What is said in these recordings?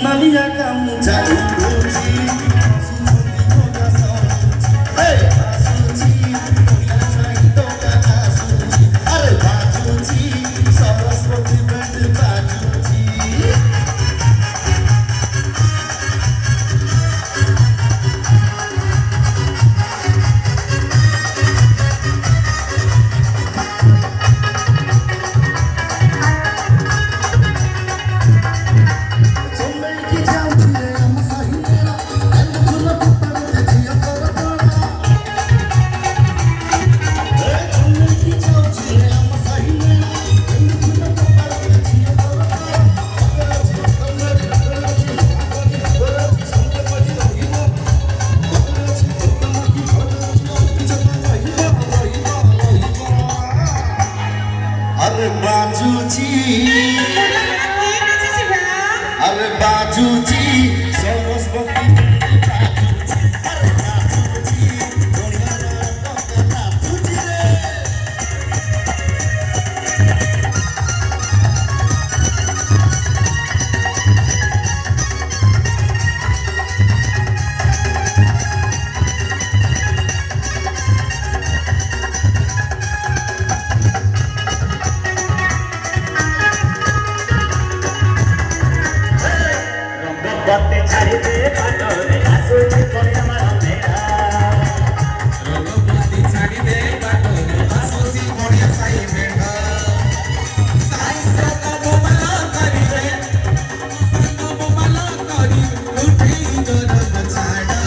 Malia kamu tak uji अरे बाजूजी सरस बत्ती छाड़ी दे पाटोरे आसुची कोरिया मारो मेरा रंग बत्ती छाड़ी दे पाटोरे आसुची कोरिया साई मेरा साई सका बोमला करी रे सका बोमला करी उठी गरम छाड़ा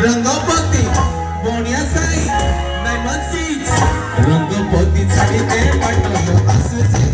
रंग बत्ती बोनिया साई 916 रंग बत्ती छाड़ी दे पाटोरे आसुची